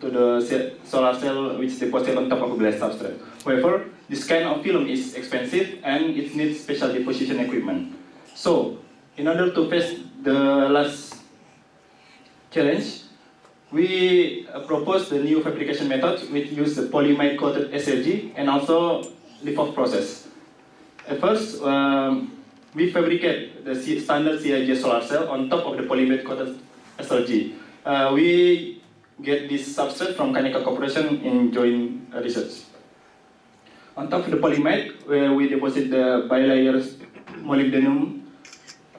to the solar cell which is deposited on top of a glass substrate. However, this kind of film is expensive and it needs special deposition equipment. So, in order to face the last challenge, we propose the new fabrication method which use the polyimide coated SLG and also lift-off process. At first, we fabricate the standard CIJ solar cell on top of the polyimide coated SLG. We get this substrate from Kanika Corporation in joint research. On top of the polyimide, we deposit the bilayer molybdenum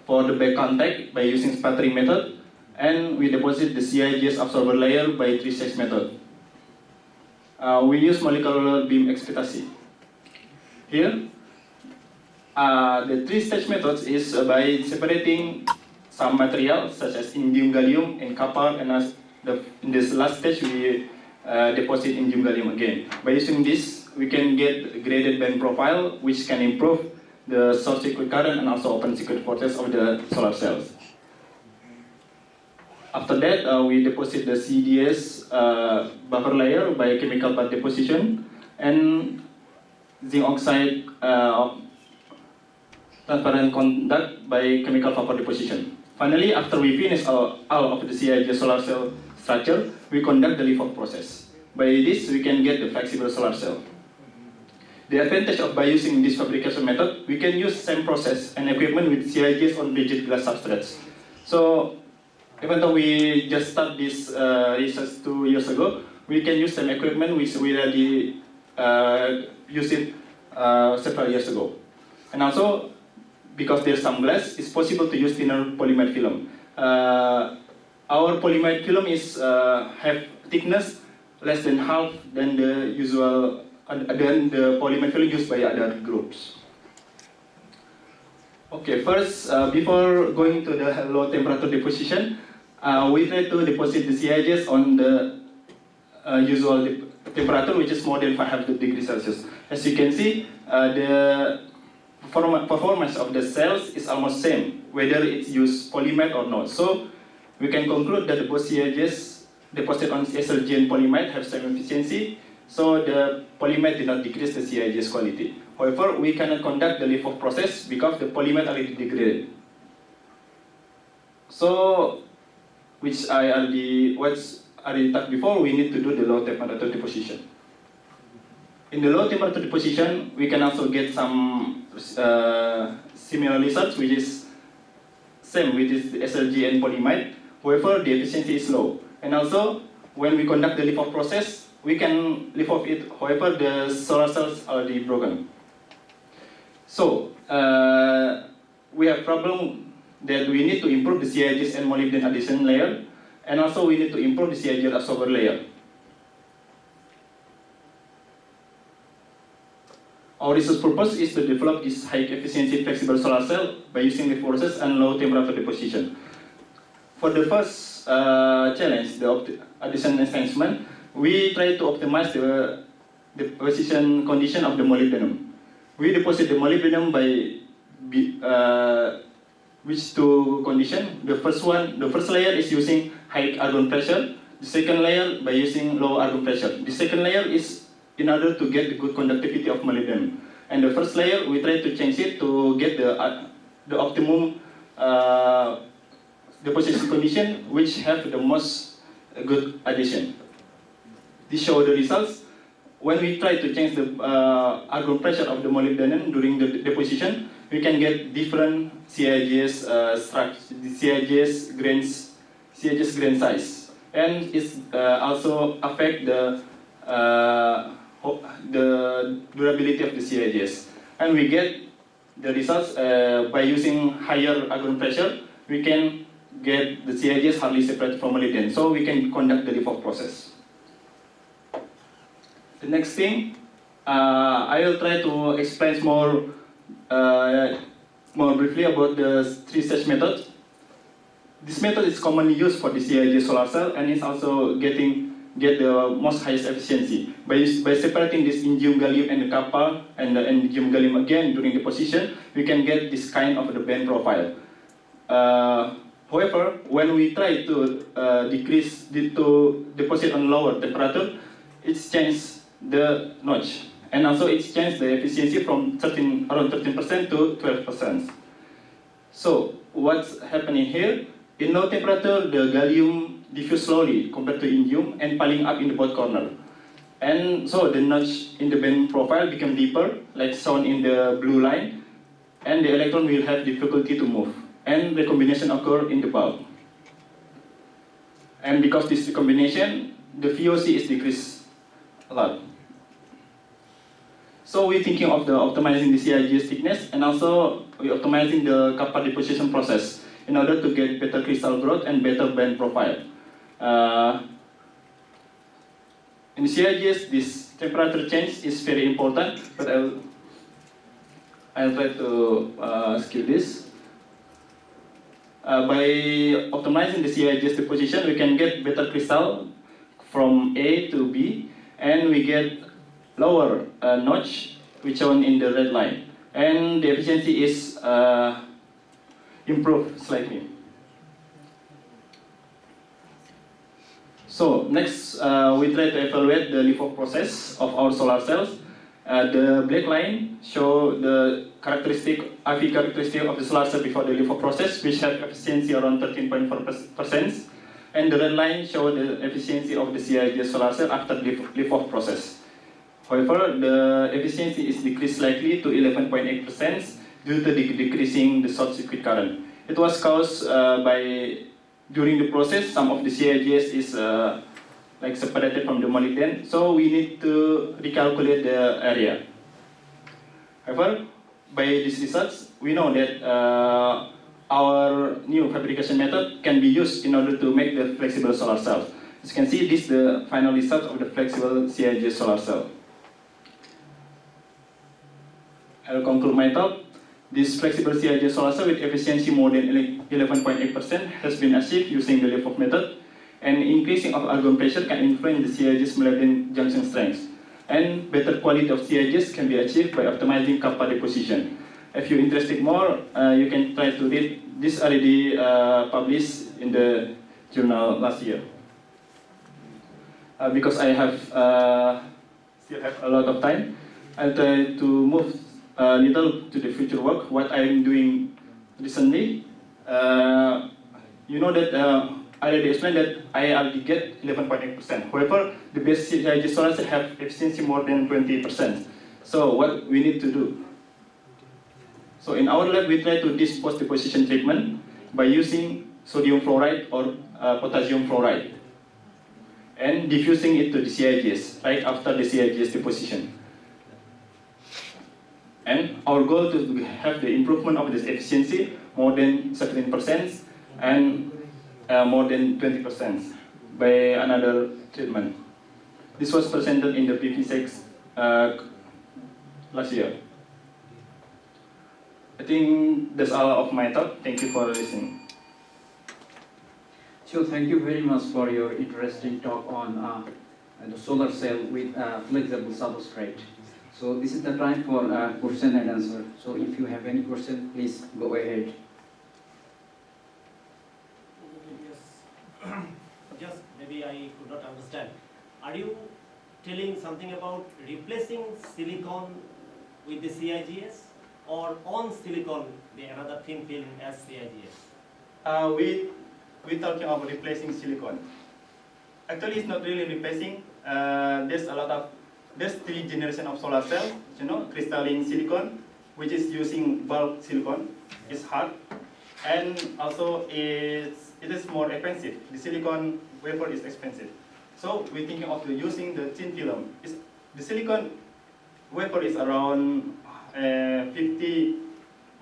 for the back contact by using sputtering method, and we deposit the CIGS absorber layer by three-stage method. We use molecular beam excitation. Here, the three-stage method is by separating some material such as indium gallium and copper, and in this last stage we deposit indium gallium again. By using this, we can get graded band profile which can improve the short circuit current and also open circuit voltage of the solar cells. After that, we deposit the CDS buffer layer by chemical bath deposition and zinc oxide transparent conduct by chemical vapor deposition. Finally, after we finish all of the CIJ solar cell structure, we conduct the lift-off process. By this, we can get the flexible solar cell. The advantage of by using this fabrication method, we can use same process and equipment with CIJs on rigid glass substrates. So, even though we just start this research 2 years ago, we can use same equipment which we already used it several years ago. And also, because there's some glass, it's possible to use thinner polyimide film. Our polyimide film is have thickness less than half than the usual than the polyimide film used by other groups. Okay, first, before going to the low temperature deposition, we try to deposit the CIJs on the usual temperature, which is more than 500 degrees Celsius. As you can see, the performance of the cells is almost same, whether it's used polyimide or not. So, we can conclude that both CIJs deposited on SLG and polyimide have same efficiency, so the polyimide did not decrease the CIJ's quality. However, we cannot conduct the lift-off process because the polyimide already degraded. So, which I already talked before, we need to do the low temperature deposition. In the low temperature deposition, we can also get some similar results, which is same with this SLG and polyimide. However, the efficiency is low. And also, when we conduct the lift-off process, we can lift off it. However, the solar cells are already broken. So, we have problem that we need to improve the CIGs and molybdenum addition layer, and also we need to improve the CIG absorber layer. Our research purpose is to develop this high efficiency flexible solar cell by using the process and low temperature deposition. For the first challenge, the addition enhancement, we try to optimize the deposition condition of the molybdenum. We deposit the molybdenum by which two conditions. The first layer is using high argon pressure. The second layer by using low argon pressure. The second layer is in order to get the good conductivity of molybdenum. And the first layer, we try to change it to get the optimum deposition condition, which have the most good addition. This shows the results. When we try to change the argon pressure of the molybdenum during the deposition, we can get different CIGs grain size, and it also affect the durability of the CIGs. And we get the results by using higher argon pressure. We can get the CIGs hardly separated from molybdenum, so we can conduct the lift-off process. The next thing, I will try to explain more briefly about the three-stage method. This method is commonly used for the CIJ solar cell, and it's also get the most highest efficiency. By separating this indium gallium and the copper and the indium gallium again during deposition, we can get this kind of the band profile. However, when we try to deposit on lower temperature, it's changed the notch, and also it's changed the efficiency from around 13% to 12%. So what's happening here? In low temperature, the gallium diffuse slowly compared to indium and piling up in the both corner. And so the notch in the band profile become deeper, like shown in the blue line, and the electron will have difficulty to move, and recombination occur in the bulk. And because this recombination, the VOC is decreased a lot. So we're thinking of the optimizing the CIGS thickness, and also we're optimizing the kappa deposition process in order to get better crystal growth and better band profile. In CIGS, this temperature change is very important, but I'll try to skip this. By optimizing the CIGS deposition, we can get better crystal from A to B, and we get lower notch, which shown in the red line, and the efficiency is improved slightly. So next, we try to evaluate the leaf-off process of our solar cells. The black line show the IV characteristic of the solar cell before the leaf-off process, which have efficiency around 13.4%, and the red line show the efficiency of the CIGS solar cell after the leaf-off process. However, the efficiency is decreased slightly to 11.8% due to decreasing the short circuit current. It was caused by, during the process, some of the CIGS is like separated from the molybdenum, so we need to recalculate the area. However, by these results, we know that our new fabrication method can be used in order to make the flexible solar cells. As you can see, this is the final result of the flexible CIGS solar cell. I'll conclude my talk. This flexible CIGS solar cell with efficiency more than 11.8% has been achieved using the leaf-off method, and increasing of argon pressure can influence the CIGS molybdenum junction strength. And better quality of CIGS can be achieved by optimizing kappa deposition. If you're interested more, you can try to read this already published in the journal last year. Because I have still have a lot of time, I'll try to move a little to the future work, what I'm doing recently. You know that I already explained that I already get 11.8%. However, the best CIGS solar cells have efficiency more than 20%. So what we need to do? So in our lab, we try to do post-deposition treatment by using sodium fluoride or potassium fluoride and diffusing it to the CIGS right after the CIGS deposition. And our goal is to have the improvement of this efficiency more than 17% and more than 20% by another treatment. This was presented in the PP6 last year. I think that's all of my talk. Thank you for listening. So thank you very much for your interesting talk on the solar cell with flexible substrate. So this is the time for question and answer. So if you have any question, please go ahead. Yes. Just maybe I could not understand. Are you telling something about replacing silicon with the CIGS, or on silicon the another thin film as CIGS? We're talking about replacing silicon. Actually, it's not really replacing. There's three generations of solar cells. You know, crystalline silicon, which is using bulk silicon. It's hard, and also it is more expensive. The silicon wafer is expensive. So we're thinking of using the thin film. The silicon wafer is around 50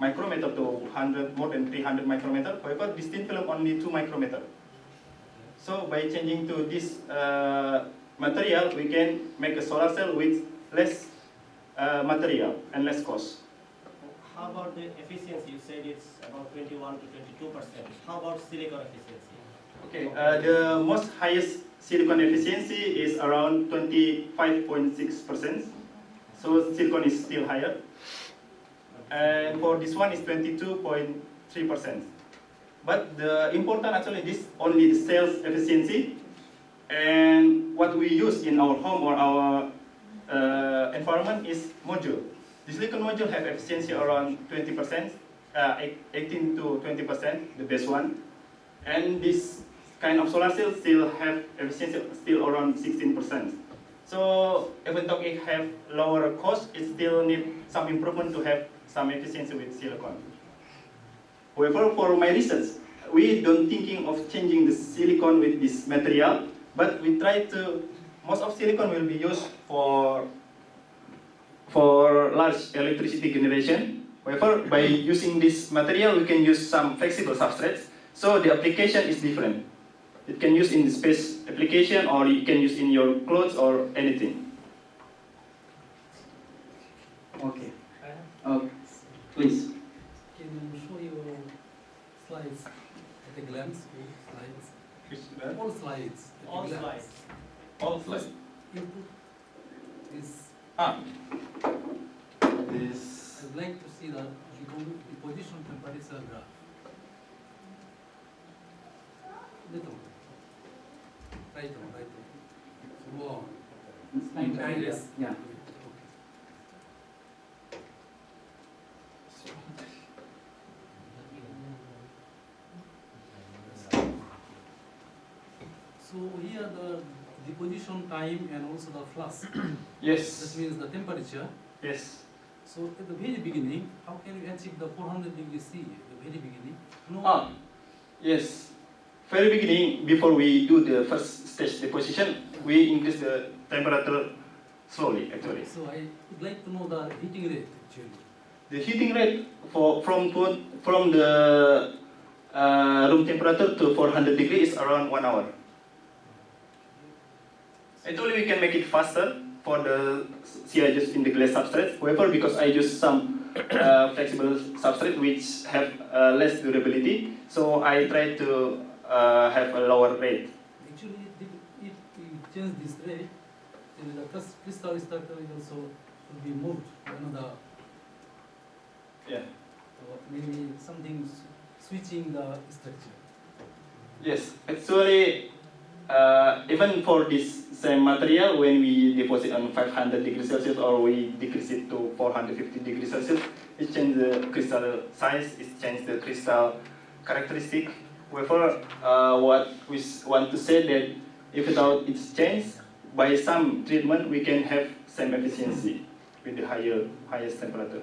micrometer to 100, more than 300 micrometer. However, this thin film only 2 micrometer. So by changing to this material, we can make a solar cell with less material and less cost. How about the efficiency? You said it's about 21 to 22%. How about silicon efficiency? Okay, the most highest silicon efficiency is around 25.6%. So silicon is still higher. And for this one is 22.3%. But the important actually this only the sales efficiency, and what we use in our home or our environment is module. The silicon module have efficiency around 20%, 18 to 20%, the best one. And this kind of solar cell still have efficiency still around 16%. So even though it have lower cost, it still need some improvement to have some efficiency with silicon. However, for my research, we don't thinking of changing the silicon with this material, but we try to, most of silicon will be used for large electricity generation. However, by using this material, we can use some flexible substrates, so the application is different. It can use in the space application, or you can use in your clothes or anything. Okay. Please. Can you show your slides at a glance? Slides. All slides. at a All glance. slides. All slides. Input is. This. I'd like to see the position temperature graph. Little. Right on. More. Yes. Yeah. So here the deposition time and also the flux. Yes. That means the temperature. Yes. So at the very beginning, how can you achieve the 400 degrees C at the very beginning? No. Yes. Very beginning, before we do the first stage deposition, we increase the temperature slowly, actually. So I would like to know the heating rate actually. The heating rate from the room temperature to 400 degrees is around 1 hour. Actually, we can make it faster for the CIGs in the glass substrate. However, because I use some flexible substrate which have less durability, so I try to have a lower rate. Actually, if we change this rate, then the crystal structure is also will be moved to another. Yeah. Or maybe something switching the structure. Yes, actually, even for this same material, when we deposit on 500 degrees Celsius or we decrease it to 450 degrees Celsius, it changes the crystal size, it changes the crystal characteristic. However, what we want to say that if without its change, by some treatment, we can have same efficiency with the highest temperature.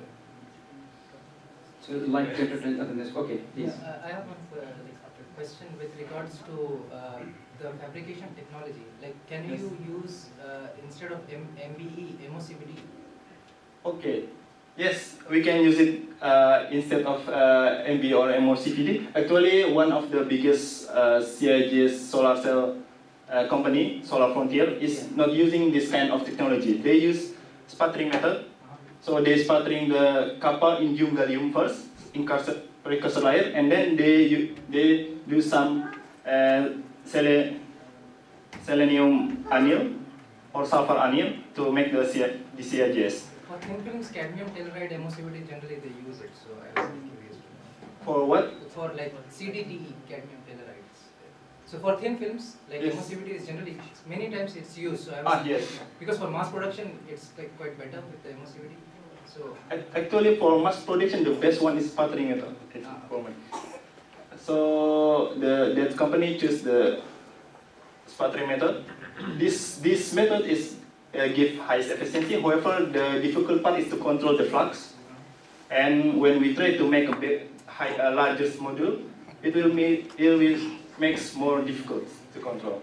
So like okay, please. I have one question with regards to the fabrication technology. Like, can you use instead of MBE, MOCVD? Okay. Yes, we can use it instead of MB or MOCVD. Actually, one of the biggest CIGS solar cell company, Solar Frontier, is not using this kind of technology. They use sputtering method. So they sputtering the copper indium gallium first in precursor layer, and then they do some selenium anneal or sulfur anneal to make the CIGS. For thin films, cadmium telluride MOCVD generally they use it. So I was curious to know. For what? For like CDTE, cadmium tellurides. So for thin films, like Yes. MOCVD is generally many times it's used. So I was Yes. because for mass production it's like quite better with the MOCVD. So Actually, for mass production, the best one is sputtering method. For me. So that company choose the sputtering method. This method is give highest efficiency. However, the difficult part is to control the flux. And when we try to make a largest module, it will makes more difficult to control.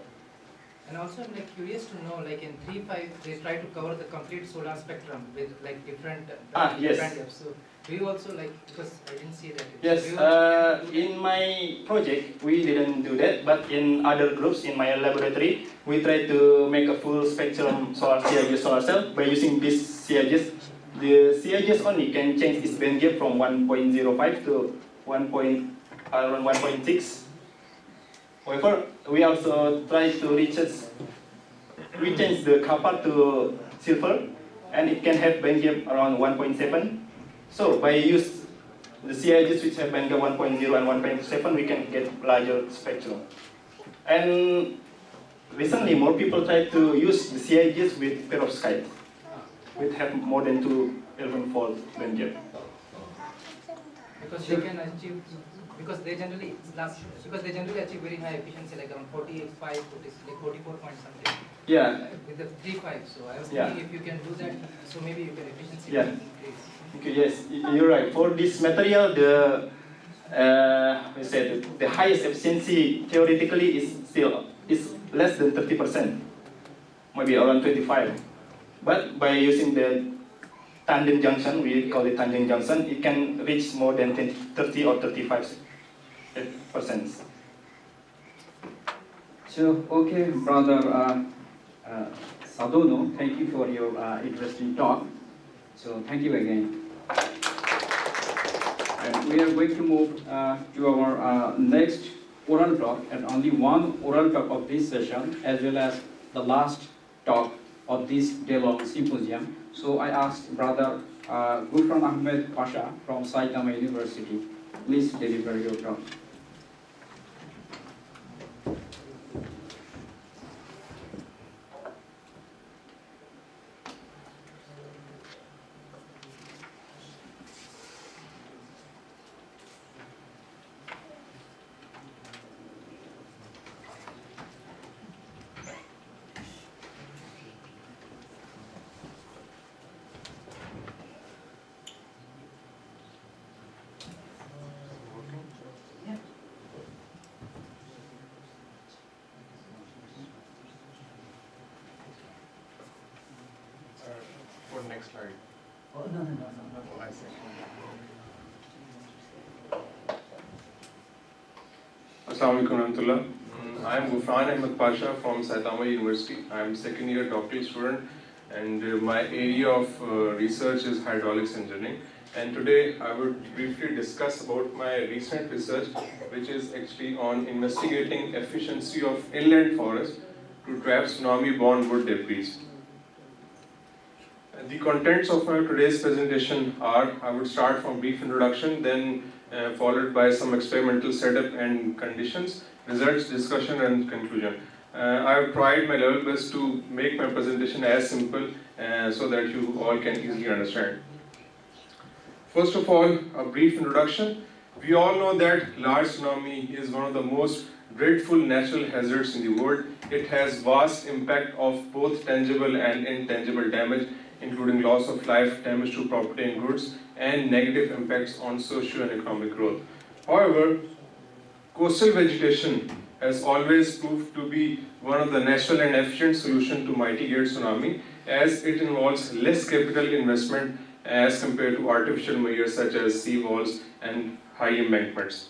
and also I'm like curious to know, like in 3.5 they try to cover the complete solar spectrum with like different Yes. different depths. So do you also like, because I didn't see that. Yes, Do you also do that? in my project, we didn't do that, but in other groups in my laboratory, we try to make a full spectrum CIGS solar cell by using this CIGS. The CIGS only can change its band gap from 1.05 to around 1.6. However, we also try to we change the copper to silver, and it can have band gap around 1.7. So by the CIGs which have band gap 1.0 and 1.7, we can get larger spectrum. And recently, more people try to use the CIGs with perovskite, which have more than 11-fold band gap. Because they can achieve, because they generally achieve very high efficiency, like around 45, like 44 point something. Yeah. With the 3.5. So I was thinking if you can do that, so maybe you can efficiency Yeah. increase. Okay, yes, you're right. For this material, the highest efficiency theoretically is less than 30%, maybe around 25. But by using the tandem junction, we call it tandem junction, it can reach more than 30 or 35%. So, okay, brother Sadono, thank you for your interesting talk. So, thank you again. And we are going to move to our next oral talk, and only one oral talk of this session, as well as the last talk of this day-long symposium. So I asked Brother Gufran Ahmed Pasha from Saitama University. Please deliver your talk. For next slide. Oh, no. Oh, I see. Assalamualaikum warahmatullah. I am Gufran Ahmed Pasha from Saitama University. I am second year doctoral student, and my area of research is hydraulics engineering. And today I would briefly discuss about my recent research, which is actually on investigating efficiency of inland forest to trap tsunami-borne wood debris. The contents of my today's presentation are, I would start from brief introduction, then followed by some experimental setup and conditions, results, discussion and conclusion. I have tried my level best to make my presentation as simple so that you all can easily understand. First of all, a brief introduction. We all know that large tsunami is one of the most dreadful natural hazards in the world. It has vast impact of both tangible and intangible damage, including loss of life, damage to property and goods, and negative impacts on socio and economic growth. However, coastal vegetation has always proved to be one of the natural and efficient solutions to mitigate tsunami, as it involves less capital investment as compared to artificial measures such as sea walls and high embankments.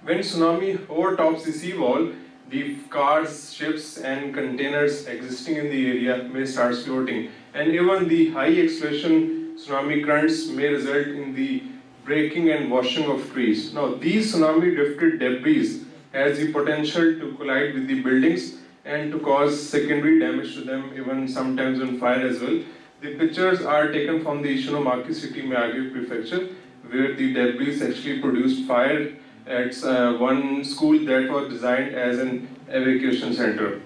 When tsunami overtops the sea wall, the cars, ships and containers existing in the area may start floating, and even the high acceleration tsunami currents may result in the breaking and washing of trees. Now, these tsunami drifted debris has the potential to collide with the buildings and to cause secondary damage to them, even sometimes on fire as well. The pictures are taken from the Ishinomaki city, Miyagi Prefecture, where the debris actually produced fire at one school that was designed as an evacuation center.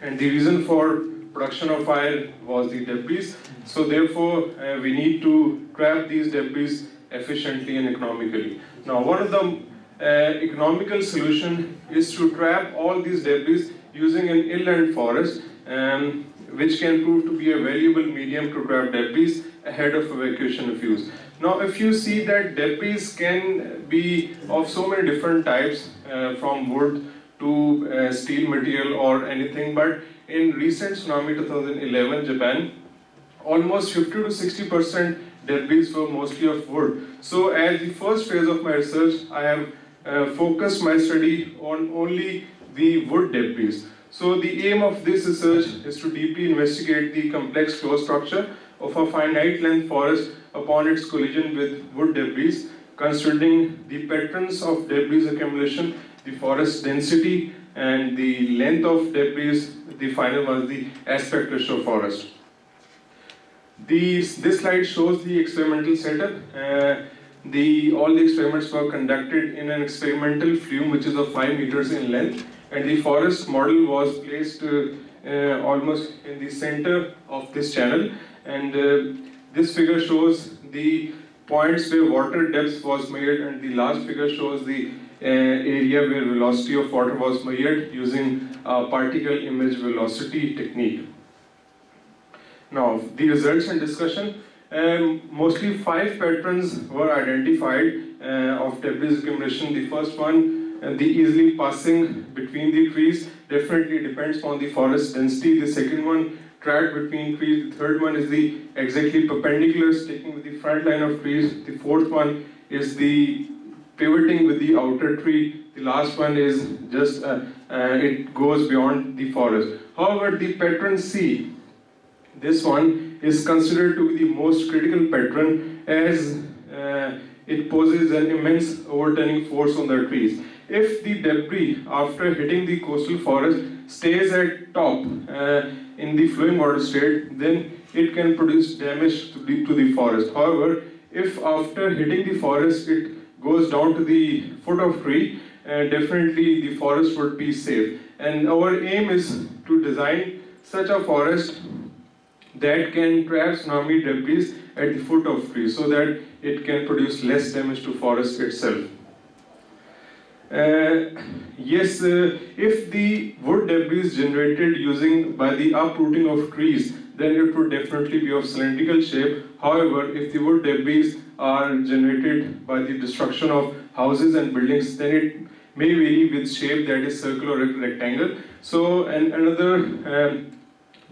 And the reason for production of fire was the debris. So therefore, we need to trap these debris efficiently and economically. Now, one of the economical solution is to trap all these debris using an inland forest, which can prove to be a valuable medium to trap debris ahead of evacuation of use. Now, if you see that debris can be of so many different types, from wood to steel material or anything, but in recent tsunami 2011 Japan, almost 50 to 60% debris were mostly of wood. So as the first phase of my research, I have focused my study on only the wood debris. So the aim of this research is to deeply investigate the complex flow structure of a finite length forest upon its collision with wood debris, considering the patterns of debris accumulation, the forest density, and the length of debris. The final was the aspect ratio of forest. This slide shows the experimental setup. all the experiments were conducted in an experimental flume which is of 5 meters in length, and the forest model was placed almost in the center of this channel, and this figure shows the points where water depth was measured, and the last figure shows the area where velocity of water was measured using particle image velocity technique. Now, the results and discussion. Mostly 5 patterns were identified of debris accumulation. The first one, the easily passing between the trees, definitely depends on the forest density. The second one, track between trees. The third one is the exactly perpendicular sticking with the front line of trees. The fourth one is the pivoting with the outer tree. The last one is just it goes beyond the forest. However, the pattern C, this one is considered to be the most critical pattern, as it poses an immense overturning force on the trees. If the debris after hitting the coastal forest stays at top in the flowing water state, then it can produce damage to the forest. However, if after hitting the forest it goes down to the foot of tree, definitely the forest would be safe. And our aim is to design such a forest that can trap tsunami debris at the foot of trees so that it can produce less damage to forest itself. If the wood debris is generated by the uprooting of trees, then it would definitely be of cylindrical shape. However, if the wood debris are generated by the destruction of houses and buildings, then it may vary with shape, that is circular or rectangle. So, another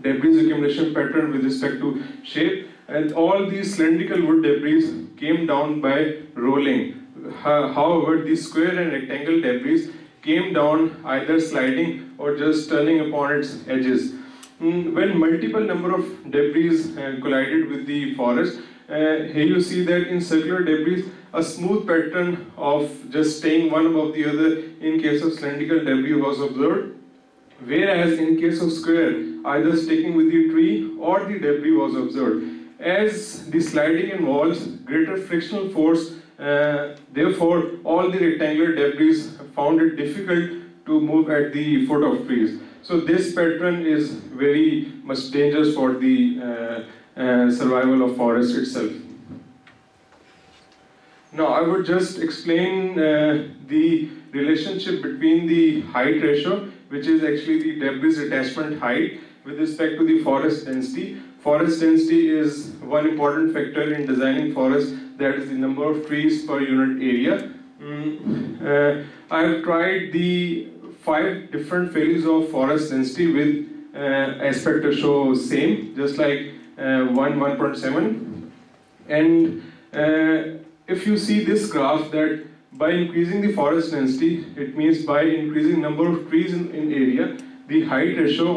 debris accumulation pattern with respect to shape, and all these cylindrical wood debris came down by rolling. However, the square and rectangle debris came down either sliding or just turning upon its edges. When multiple number of debris collided with the forest, here you see that in circular debris, a smooth pattern of just staying one above the other in case of cylindrical debris was observed. Whereas in case of square, either sticking with the tree or the debris was observed. As the sliding involves greater frictional force, therefore all the rectangular debris found it difficult to move at the foot of trees. So this pattern is very much dangerous for the survival of forest itself. Now I would just explain the relationship between the height ratio, which is actually the debris attachment height, with respect to the forest density. Forest density is one important factor in designing forest, that is the number of trees per unit area. I have tried the 5 different values of forest density with aspect ratio same, just like 1.7. And if you see this graph, that by increasing the forest density, it means by increasing number of trees in area, the height ratio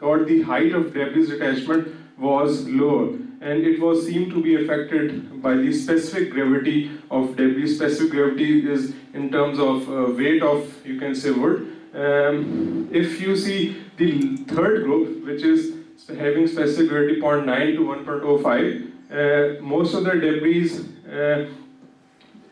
or the height of debris attachment was lower, and it was seen to be affected by the specific gravity of debris. Specific gravity is in terms of weight of, you can say, wood. If you see the third group, which is having specific gravity 0.9 to 1.05, most of the debris,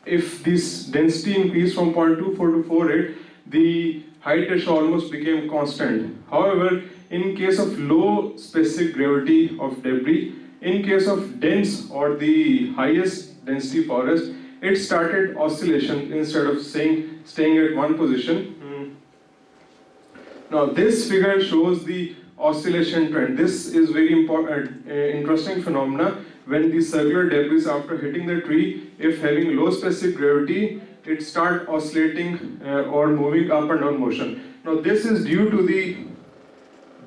if this density increased from 0.24 to 0.48, the height ratio almost became constant. However, in case of low specific gravity of debris, in case of dense or the highest density forest, it started oscillation instead of staying at one position. Now this figure shows the oscillation trend. This is very important, interesting phenomena. When the circular debris after hitting the tree, if having low specific gravity, it start oscillating or moving up and down motion. Now this is due to the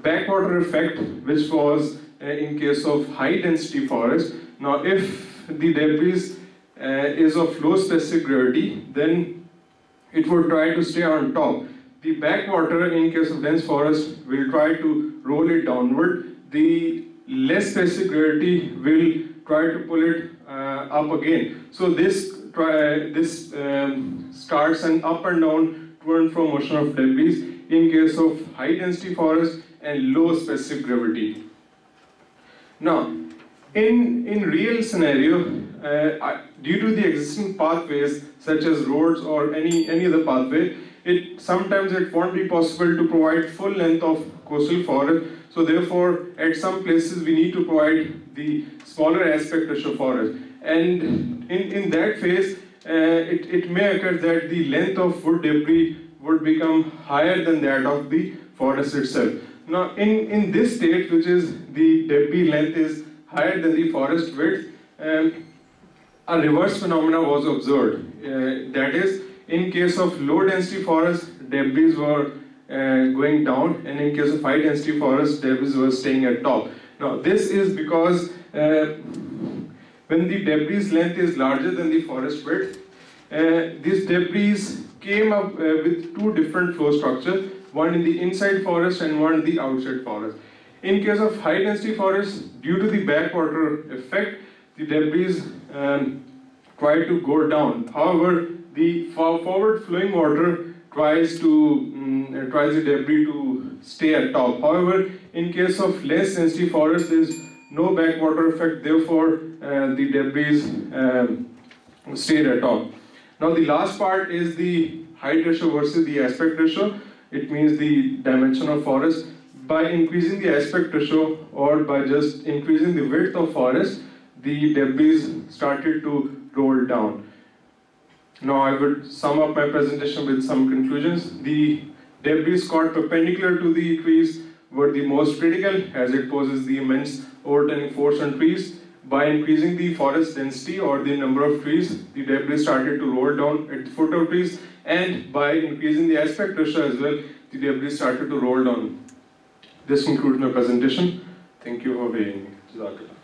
backwater effect, which was in case of high density forest. Now if the debris is of low specific gravity, then it would try to stay on top. The backwater in case of dense forest will try to roll it downward. The less specific gravity will try to pull it up again. So this starts an up and down to and fro motion of debris in case of high density forest and low specific gravity. Now, in real scenario, due to the existing pathways such as roads or any other pathway, sometimes it won't be possible to provide full length of coastal forest. So therefore, at some places we need to provide the smaller aspect ratio forest. And in that phase, it may occur that the length of wood debris would become higher than that of the forest itself. Now, in this state, which is the debris length is higher than the forest width, a reverse phenomena was observed. That is, in case of low density forest, debris were going down, and in case of high density forest, debris were staying at top. Now, this is because when the debris length is larger than the forest width, these debris came up with two different flow structures, one in the inside forest and one in the outside forest. In case of high density forest, due to the backwater effect, the debris try to go down. However, the forward flowing water tries the debris to stay at top. However, in case of less density forest, there is no backwater effect, therefore the debris stayed at top. Now the last part is the height ratio versus the aspect ratio. It means the dimension of forest. By increasing the aspect ratio or by just increasing the width of forest, the debris started to roll down. Now I would sum up my presentation with some conclusions. The debris caught perpendicular to the trees were the most critical, as it poses the immense overturning force on trees. By increasing the forest density or the number of trees, the debris started to roll down at the foot of trees, and by increasing the aspect ratio as well, the debris started to roll down. This concludes my presentation. Thank you for hearing me. Jazakallah.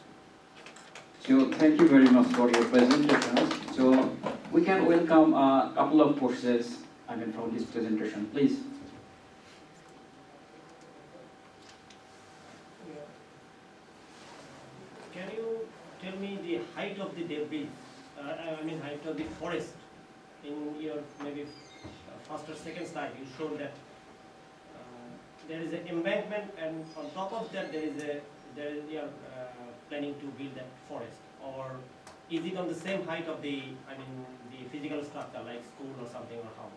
So thank you very much for your presentation. So we can welcome a couple of questions from this presentation, please. Can you tell me the height of the debris, height of the forest? In your maybe first or second slide, you showed that there is an embankment, and on top of that you are planning to build that forest, or is it on the same height of the physical structure like school or something or house?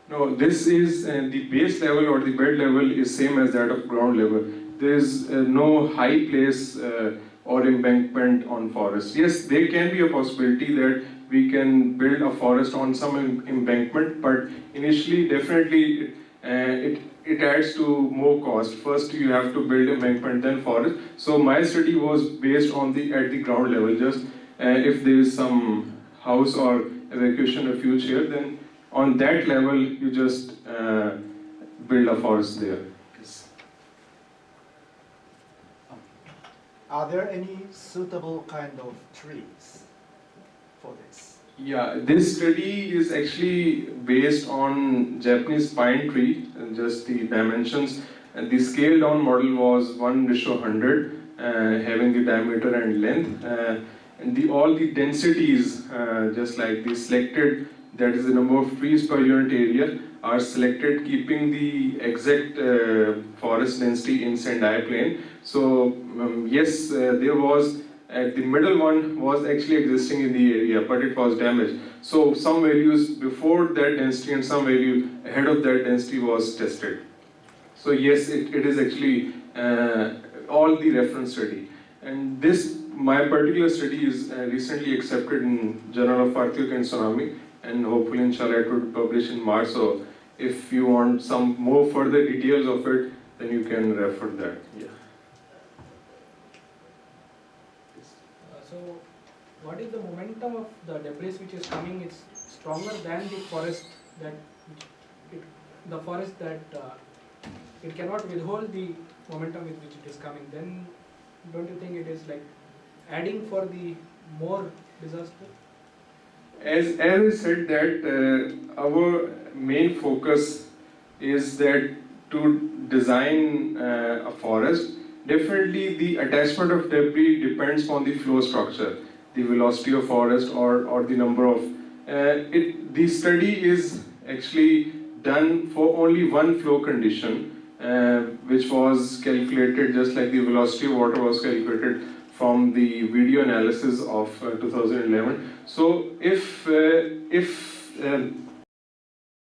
No, this is the base level or the bed level is same as that of ground level. There is no high place or embankment on forest. Yes, there can be a possibility that we can build a forest on some embankment, but initially definitely it adds to more cost. First you have to build embankment, then forest. So my study was based on at the ground level. Just if there is some house or evacuation refuge here, then on that level you just build a forest there. Yes. Are there any suitable kind of trees for this? Yeah, this study is actually based on Japanese pine tree, and just the dimensions. And the scaled down model was 1:100, having the diameter and length. And all the densities, just like the selected, that is the number of trees per unit area, are selected keeping the exact forest density in Sendai plain. So yes, there was the middle one was actually existing in the area, but it was damaged. So some values before that density and some value ahead of that density was tested. So yes, it is actually all the reference study. And my particular study is recently accepted in Journal of Earthquake and Tsunami, and hopefully inshallah it will be published in March. So if you want some more further details of it, then you can refer that. Yeah. So, what is the momentum of the debris which is coming? It's stronger than the forest that it cannot withhold the momentum with which it is coming. Then, don't you think it is like adding for the more disaster? As I said that our main focus is that to design a forest. Definitely the attachment of debris depends on the flow structure, the velocity of forest or the number of... the study is actually done for only one flow condition, which was calculated just like the velocity of water was calculated from the video analysis of 2011. So if